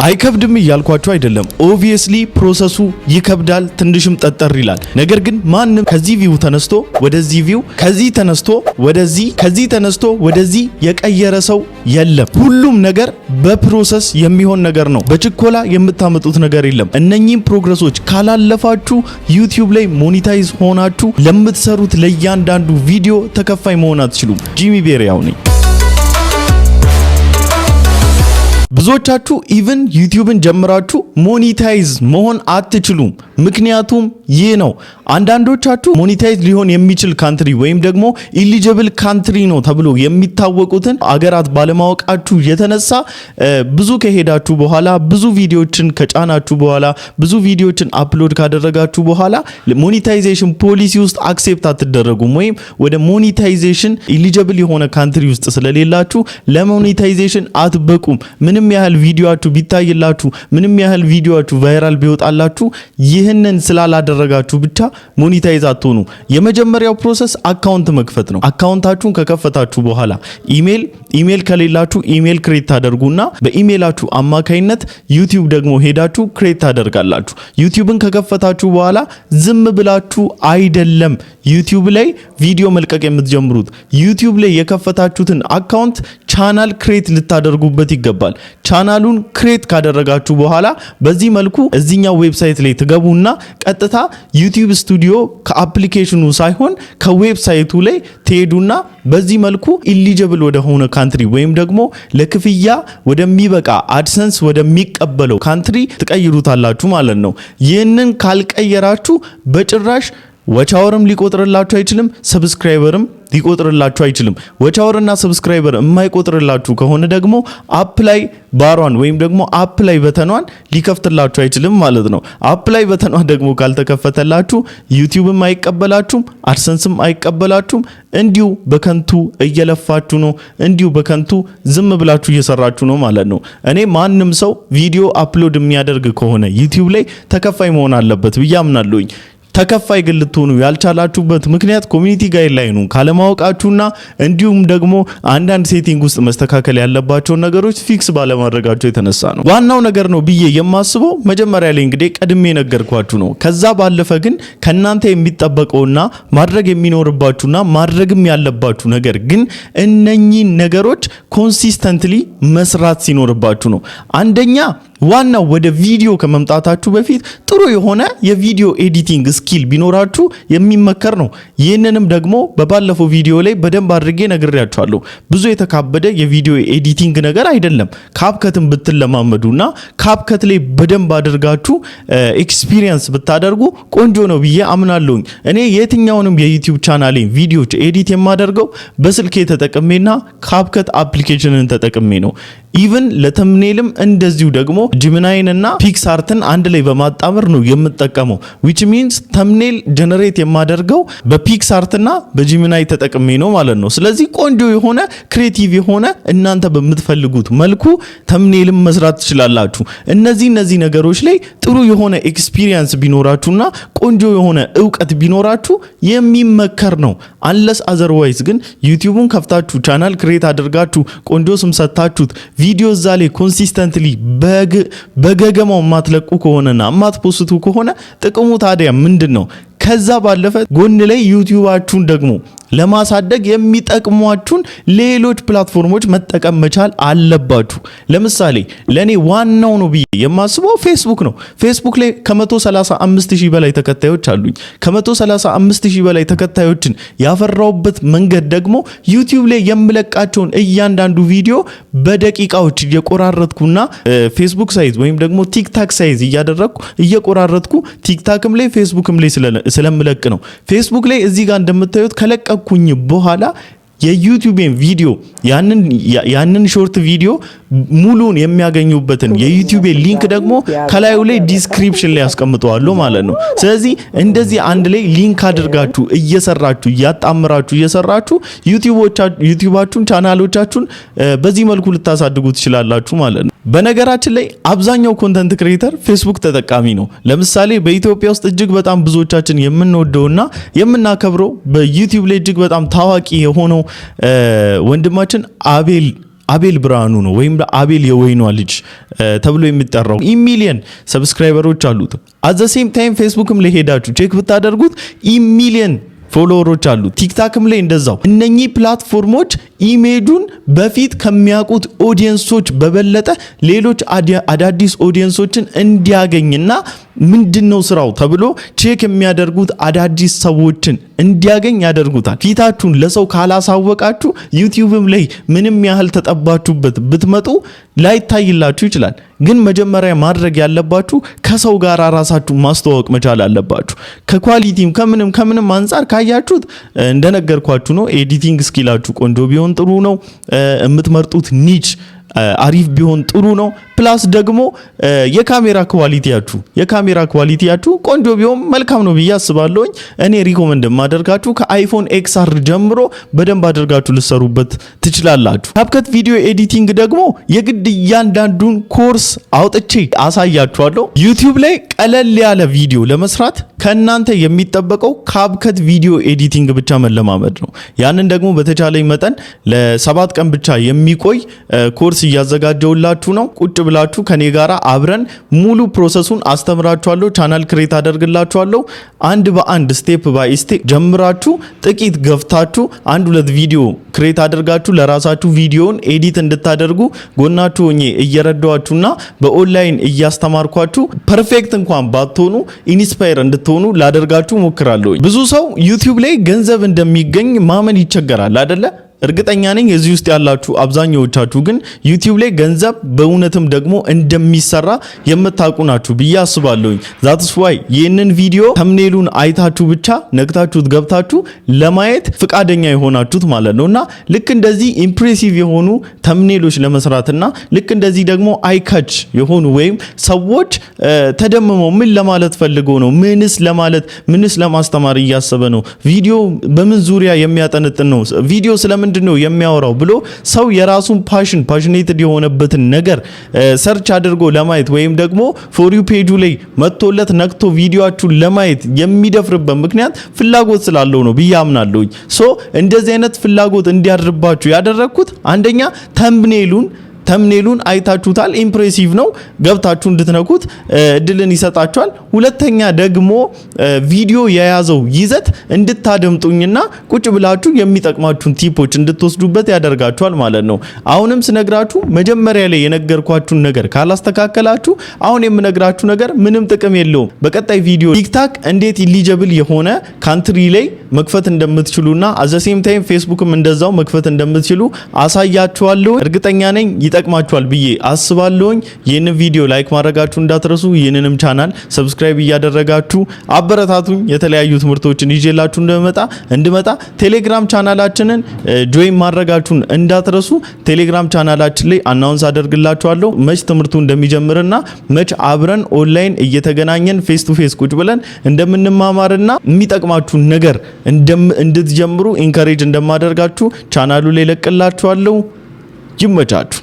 አይከብድም እያልኳችሁ አይደለም። ኦብቪየስሊ ፕሮሰሱ ይከብዳል፣ ትንሽም ጠጠር ይላል። ነገር ግን ማንም ከዚህ ቪው ተነስቶ ወደዚህ ቪው፣ ከዚህ ተነስቶ ወደዚህ፣ ከዚህ ተነስቶ ወደዚህ የቀየረ ሰው የለም። ሁሉም ነገር በፕሮሰስ የሚሆን ነገር ነው። በችኮላ የምታመጡት ነገር የለም። እነኚህም ፕሮግረሶች ካላለፋችሁ ዩቲዩብ ላይ ሞኔታይዝ ሆናችሁ ለምትሰሩት ለእያንዳንዱ ቪዲዮ ተከፋይ መሆን አትችሉም። ጂሚ ቤሪያው ነኝ። ብዙዎቻችሁ ኢቭን ዩቲዩብን ጀምራችሁ ሞኔታይዝ መሆን አትችሉም። ምክንያቱም ይህ ነው። አንዳንዶቻችሁ ሞኔታይዝ ሊሆን የሚችል ካንትሪ ወይም ደግሞ ኢሊጂብል ካንትሪ ነው ተብሎ የሚታወቁትን አገራት ባለማወቃችሁ የተነሳ ብዙ ከሄዳችሁ በኋላ ብዙ ቪዲዮችን ከጫናችሁ በኋላ ብዙ ቪዲዮችን አፕሎድ ካደረጋችሁ በኋላ ሞኔታይዜሽን ፖሊሲ ውስጥ አክሴፕት አትደረጉም ወይም ወደ ሞኔታይዜሽን ኢሊጂብል የሆነ ካንትሪ ውስጥ ስለሌላችሁ ለሞኔታይዜሽን አትበቁም። ምንም ያህል ቪዲዮአችሁ ቢታይላችሁ ምንም ያህል ቪዲዮአችሁ ቫይራል ቢወጣላችሁ ይህንን ስላላደረጋችሁ ብቻ ሞኔታይዝ አትሆኑ። የመጀመሪያው ፕሮሰስ አካውንት መክፈት ነው። አካውንታችሁን ከከፈታችሁ በኋላ ኢሜል ከሌላችሁ ኢሜል ክሬት ታደርጉና በኢሜላችሁ አማካይነት ዩቲዩብ ደግሞ ሄዳችሁ ክሬት ታደርጋላችሁ። ዩቲዩብን ከከፈታችሁ በኋላ ዝም ብላችሁ አይደለም ዩቲዩብ ላይ ቪዲዮ መልቀቅ የምትጀምሩት። ዩቲዩብ ላይ የከፈታችሁትን አካውንት ቻናል ክሬት ልታደርጉበት ይገባል። ቻናሉን ክሬት ካደረጋችሁ በኋላ በዚህ መልኩ እዚህኛው ዌብሳይት ላይ ትገቡና ቀጥታ ዩቲዩብ ስቱዲዮ ከአፕሊኬሽኑ ሳይሆን ከዌብሳይቱ ላይ ትሄዱና በዚህ መልኩ ኢሊጂብል ወደ ሆነ ካንትሪ ወይም ደግሞ ለክፍያ ወደሚበቃ አድሰንስ ወደሚቀበለው ካንትሪ ትቀይሩታላችሁ ማለት ነው። ይህንን ካልቀየራችሁ በጭራሽ ወቻወርም ሊቆጥርላችሁ አይችልም፣ ሰብስክራይበርም ሊቆጥርላችሁ አይችልም። ወቻወርና ሰብስክራይበር የማይቆጥርላችሁ ከሆነ ደግሞ አፕላይ ባሯን ወይም ደግሞ አፕላይ በተኗን ሊከፍትላችሁ አይችልም ማለት ነው። አፕላይ በተኗ ደግሞ ካልተከፈተላችሁ ዩቲዩብም አይቀበላችሁም፣ አድሰንስም አይቀበላችሁም። እንዲሁ በከንቱ እየለፋችሁ ነው፣ እንዲሁ በከንቱ ዝም ብላችሁ እየሰራችሁ ነው ማለት ነው። እኔ ማንም ሰው ቪዲዮ አፕሎድ የሚያደርግ ከሆነ ዩቲዩብ ላይ ተከፋይ መሆን አለበት ብዬ አምናለሁኝ። ተከፋይ ግን ልትሆኑ ያልቻላችሁበት ምክንያት ኮሚኒቲ ጋይድላይኑ ካለማወቃችሁና እንዲሁም ደግሞ አንዳንድ ሴቲንግ ውስጥ መስተካከል ያለባቸው ነገሮች ፊክስ ባለማድረጋቸው የተነሳ ነው። ዋናው ነገር ነው ብዬ የማስበው መጀመሪያ ላይ እንግዲህ ቀድሜ ነገርኳችሁ ነው። ከዛ ባለፈ ግን ከናንተ የሚጠበቀውና ማድረግ የሚኖርባችሁና ማድረግም ያለባችሁ ነገር ግን እነኚህ ነገሮች ኮንሲስተንትሊ መስራት ሲኖርባችሁ ነው። አንደኛ ዋናው ወደ ቪዲዮ ከመምጣታችሁ በፊት ጥሩ የሆነ የቪዲዮ ኤዲቲንግ ስኪል ቢኖራችሁ የሚመከር ነው። ይህንንም ደግሞ በባለፈው ቪዲዮ ላይ በደንብ አድርጌ ነግሬያችኋለሁ። ብዙ የተካበደ የቪዲዮ ኤዲቲንግ ነገር አይደለም። ካፕከትን ብትለማመዱና ካፕከት ላይ በደንብ አድርጋችሁ ኤክስፒሪየንስ ብታደርጉ ቆንጆ ነው ብዬ አምናለሁኝ። እኔ የትኛውንም የዩቲዩብ ቻናሌ ቪዲዮዎች ኤዲት የማደርገው በስልኬ ተጠቅሜና ካፕከት አፕሊኬሽንን ተጠቅሜ ነው። ኢቭን ለተምኔልም እንደዚሁ ደግሞ ጂሚናይን እና ፒክሳርትን አንድ ላይ በማጣመር ነው የምጠቀመው። which means ተምኔል ጀነሬት የማደርገው በፒክሳርትና በጂሚናይ ተጠቅሜ ነው ማለት ነው። ስለዚህ ቆንጆ የሆነ ክሬቲቭ የሆነ እናንተ በምትፈልጉት መልኩ ተምኔልም መስራት ትችላላችሁ። እነዚህ ነገሮች ላይ ጥሩ የሆነ ኤክስፒሪየንስ ቢኖራችሁና ቆንጆ የሆነ ዕውቀት ቢኖራችሁ የሚመከር ነው። አንለስ አዘርዋይዝ ግን ዩቲዩብን ከፍታችሁ ቻናል ክሬት አድርጋችሁ ቆንጆ ስም ሰጣችሁት ቪዲዮ ዛሬ ኮንሲስተንትሊ በገገማው ማትለቁ ከሆነና ማትፖስቱ ከሆነ ጥቅሙ ታዲያ ምንድነው? ከዛ ባለፈ ጎን ላይ ዩቲዩባችሁን ደግሞ ለማሳደግ የሚጠቅሟችሁን ሌሎች ፕላትፎርሞች መጠቀም መቻል አለባችሁ። ለምሳሌ ለኔ ዋናው ነው ብዬ የማስበው ፌስቡክ ነው። ፌስቡክ ላይ ከ135,000 በላይ ተከታዮች አሉኝ። ከ135,000 በላይ ተከታዮችን ያፈራውበት መንገድ ደግሞ ዩቲዩብ ላይ የምለቃቸውን እያንዳንዱ ቪዲዮ በደቂቃዎች እየቆራረጥኩና ፌስቡክ ሳይዝ ወይም ደግሞ ቲክታክ ሳይዝ እየቆራረጥኩ ቲክታክም ላይ ፌስቡክም ላይ ስለምለቅ ነው። ፌስቡክ ላይ እዚህ ጋር እንደምታዩት ከለቀኩኝ በኋላ የዩቲዩብን ቪዲዮ ያንን ሾርት ቪዲዮ ሙሉን የሚያገኙበትን የዩቲዩብ ሊንክ ደግሞ ከላዩ ላይ ዲስክሪፕሽን ላይ ያስቀምጠዋለሁ ማለት ነው። ስለዚህ እንደዚህ አንድ ላይ ሊንክ አድርጋችሁ እየሰራችሁ ያጣምራችሁ እየሰራችሁ ዩቲዩባችሁን ቻናሎቻችሁን በዚህ መልኩ ልታሳድጉ ትችላላችሁ ማለት ነው። በነገራችን ላይ አብዛኛው ኮንተንት ክሬተር ፌስቡክ ተጠቃሚ ነው። ለምሳሌ በኢትዮጵያ ውስጥ እጅግ በጣም ብዙዎቻችን የምንወደውና የምናከብረው በዩቲዩብ ላይ እጅግ በጣም ታዋቂ የሆነው ወንድማችን አቤል ብርሃኑ ነው ወይም አቤል የወይኗ ልጅ ተብሎ የሚጠራው ሚሊየን ሰብስክራይበሮች አሉት። አት ዘ ሴም ታይም ፌስቡክም ላይ ሄዳችሁ ቼክ ብታደርጉት ሚሊየን ፎሎወሮች አሉ። ቲክታክም ላይ እንደዛው። እነኚህ ፕላትፎርሞች ኢሜጁን በፊት ከሚያውቁት ኦዲየንሶች በበለጠ ሌሎች አዳዲስ ኦዲየንሶችን እንዲያገኝና ምንድነው ስራው ተብሎ ቼክ የሚያደርጉት አዳዲስ ሰዎችን እንዲያገኝ ያደርጉታል። ፊታችሁን ለሰው ካላሳወቃችሁ ዩቲዩብም ላይ ምንም ያህል ተጠባችሁበት ብትመጡ ላይታይላችሁ ይችላል። ግን መጀመሪያ ማድረግ ያለባችሁ ከሰው ጋር ራሳችሁ ማስተዋወቅ መቻል አለባችሁ። ከኳሊቲም ከምንም አንፃር ካያችሁት እንደነገርኳችሁ ነው። ኤዲቲንግ ስኪላችሁ ቆንጆ ቢሆን ጥሩ ነው። የምትመርጡት ኒች አሪፍ ቢሆን ጥሩ ነው። ፕላስ ደግሞ የካሜራ ኳሊቲያችሁ ቆንጆ ቢሆን መልካም ነው ብዬ አስባለሁኝ። እኔ ሪኮመንድ ማደርጋችሁ ከአይፎን ኤክስአር ጀምሮ በደንብ አድርጋችሁ ልሰሩበት ትችላላችሁ። ካፕከት ቪዲዮ ኤዲቲንግ ደግሞ የግድ እያንዳንዱን ኮርስ አውጥቼ አሳያችኋለሁ። ዩቲዩብ ላይ ቀለል ያለ ቪዲዮ ለመስራት ከእናንተ የሚጠበቀው ካፕከት ቪዲዮ ኤዲቲንግ ብቻ መለማመድ ነው። ያንን ደግሞ በተቻለኝ መጠን ለ7 ቀን ብቻ የሚቆይ ኮርስ እያዘጋጀውላችሁ ነው። ቁጭ ብላችሁ ከኔ ጋራ አብረን ሙሉ ፕሮሰሱን አስተምራችኋለሁ። ቻናል ክሬት አደርግላችኋለሁ። አንድ በአንድ ስቴፕ ባይ ስቴፕ ጀምራችሁ ጥቂት ገፍታችሁ 1-2 ቪዲዮ ክሬት አድርጋችሁ ለራሳችሁ ቪዲዮን ኤዲት እንድታደርጉ ጎናችሁ ሆኜ እየረዳዋችሁና በኦንላይን እያስተማርኳችሁ ፐርፌክት እንኳን ባትሆኑ ኢንስፓየር እንድትሆኑ ላደርጋችሁ ሞክራለሁ። ብዙ ሰው ዩቲዩብ ላይ ገንዘብ እንደሚገኝ ማመን ይቸገራል አይደለ? እርግጠኛ ነኝ እዚህ ውስጥ ያላችሁ አብዛኛዎቻችሁ ግን ዩቲዩብ ላይ ገንዘብ በእውነትም ደግሞ እንደሚሰራ የምታውቁ ናችሁ ብዬ አስባለሁኝ። ዛትስ ዋይ ይህንን ቪዲዮ ተምኔሉን አይታችሁ ብቻ ነግታችሁት ገብታችሁ ለማየት ፍቃደኛ የሆናችሁት ማለት ነውና ልክ እንደዚህ ኢምፕሬሲቭ የሆኑ ተምኔሎች ለመስራትና ልክ እንደዚህ ደግሞ አይካች የሆኑ ወይም ሰዎች ተደምመው ምን ለማለት ፈልጎ ነው፣ ምንስ ለማስተማር እያሰበ ነው፣ ቪዲዮ በምን ዙሪያ የሚያጠነጥን ነው፣ ቪዲዮ ስለምንድነው የሚያወራው ብሎ ሰው የራሱን ፓሽኔትድ የሆነበትን ነገር ሰርች አድርጎ ለማየት ወይም ደግሞ ፎር ዩ ፔጁ ላይ መጥቶለት ነክቶ ቪዲዮአችሁን ለማየት የሚደፍርበት ምክንያት ፍላጎት ስላለው ነው ብዬ አምናለሁኝ። ሶ እንደዚህ አይነት ፍላጎት እንዲያድርባችሁ ያደረኩት አንደኛ ተምኔሉን አይታችሁታል፣ ኢምፕሬሲቭ ነው፣ ገብታችሁ እንድትነኩት እድልን ይሰጣችኋል። ሁለተኛ ደግሞ ቪዲዮ የያዘው ይዘት እንድታደምጡኝና ቁጭ ብላችሁ የሚጠቅማችሁን ቲፖች እንድትወስዱበት ያደርጋችኋል ማለት ነው። አሁንም ስነግራችሁ መጀመሪያ ላይ የነገርኳችሁን ነገር ካላስተካከላችሁ አሁን የምነግራችሁ ነገር ምንም ጥቅም የለውም። በቀጣይ ቪዲዮ ቲክታክ እንዴት ኢሊጂብል የሆነ ካንትሪ ላይ መክፈት እንደምትችሉና አዘ ሴም ታይም ፌስቡክም እንደዛው መክፈት እንደምትችሉ አሳያችኋለሁ። እርግጠኛ ነኝ ይጠቅማችኋል ብዬ አስባለሁኝ። ይህንን ቪዲዮ ላይክ ማድረጋችሁ እንዳትረሱ። ይህንንም ቻናል ሰብስክራይብ እያደረጋችሁ አበረታቱኝ። የተለያዩ ትምህርቶችን ይዤላችሁ እንድመጣ ቴሌግራም ቻናላችንን ጆይን ማድረጋችሁን እንዳትረሱ። ቴሌግራም ቻናላችን ላይ አናውንስ አደርግላችኋለሁ መች ትምህርቱ እንደሚጀምርና መች አብረን ኦንላይን እየተገናኘን ፌስ ቱ ፌስ ቁጭ ብለን እንደምንማማርና የሚጠቅማችሁን ነገር እንድትጀምሩ ኢንካሬጅ እንደማደርጋችሁ ቻናሉ ላይ ለቅላችኋለሁ። ይመቻችሁ።